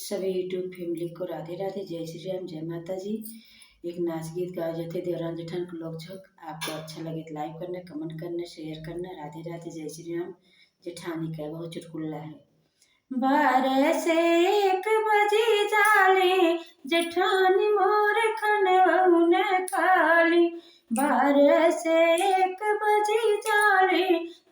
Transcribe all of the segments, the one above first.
सभी YouTube family को राधे राधे, जय श्री राम, जय माता जी। एक नाच गीत गाए जाते देवरान जेठान को लोग झोंक। आपको अच्छा लगे तो लाइक करना, कमेंट करना, शेयर करना। राधे राधे, जय श्री राम। जेठानी का बहुत चुटकुल्ला है। 12 से 1 बजे जाले जेठानी मोर खनवऊ न खाली। 12 से 1 बजे जाले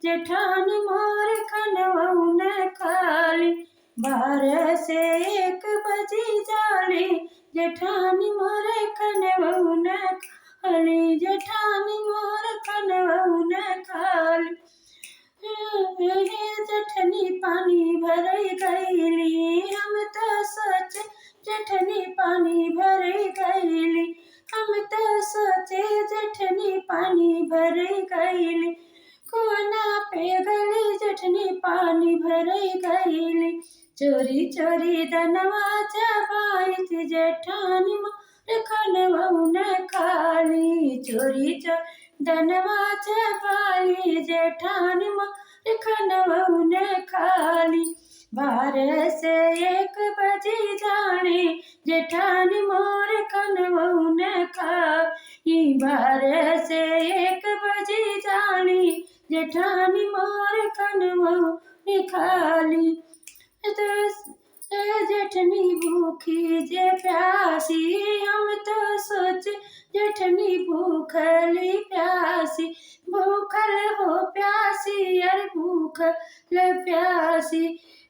जेठानी मोर खनवऊ न खाली। 12 से 1 बजे जाले जेठानी मोर खनवऊ न खाली। जेठानी मोर खनवऊ न खाली। जेठनी पानी भरई गईली, हम तो सोचे जेठनी पानी भरई गईली। हम तो सोचे जेठनी पानी भरई गईली। कोना पे गली जेठनी पानी भरई गईली। चोरी चोरी दनवा चबाई थी जेठानी मोर खनवऊ न खाली। चोरी चोरी दनवा चबाई जेठानी मोर खनवऊ न खाली। 12 से 1 बजे जाने जेठानी मोर खनवऊ न खाली। 12 से 1 बजे जाने जेठानी मोर खनवऊ न खाली। जेठनी भूखी जे प्यासी, हम तो सोच जेठनी भूखली प्यासी। भूखल हो प्यासी अरे भूखल प्यासी।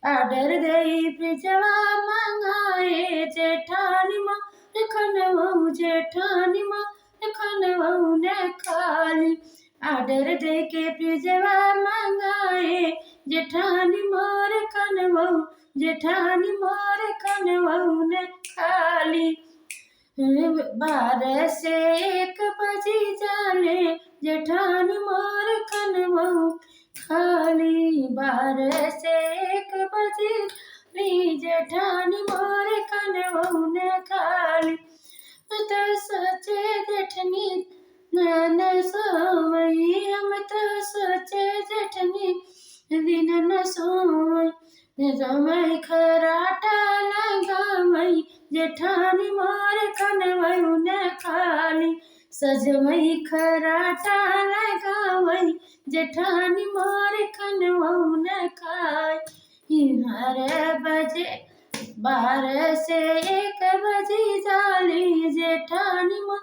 आर्डर दई पिजवा मंगाए जेठानी मोर खनवऊ। जेठानी मोर खनवऊ न खाली। आर्डर दे के पिजवा मंगाए जेठानी मोर खनवऊ। जेठानी मोर खनवऊ न खाली। 12 से 1 बजे जाले जेठानी मोर खनवऊ खाली। 12 से 1 बजे जेठानी मोर खनवऊ न खाली। तो सोचे जेठनी न सोवई, हम तो सोचे जेठनी दिन न सोवई। जमई खराटा लगावई जेठानी मोर खनवऊ न खाली। सजमई खराटा लगावई जेठानी मोर खनवऊ न खाली। 12 से 1 बजे जाली जेठानी मोर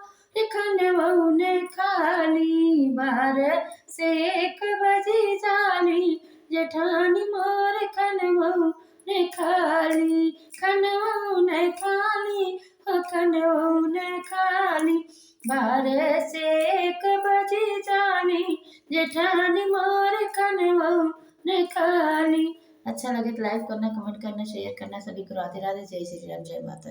खनवऊ न खाली। 12 से 1 बजे जाली जेठानी मोर खनवऊ न खाली। खनवऊ न खाली, खनवऊ न खाली। 12 से 1 बजे जाली जेठानी मोर खनवऊ न खाली। अच्छा लगे तो लाइक करना, कमेंट करना, शेयर करना। सभी को राधे राधे, जय श्री राम, जय माता।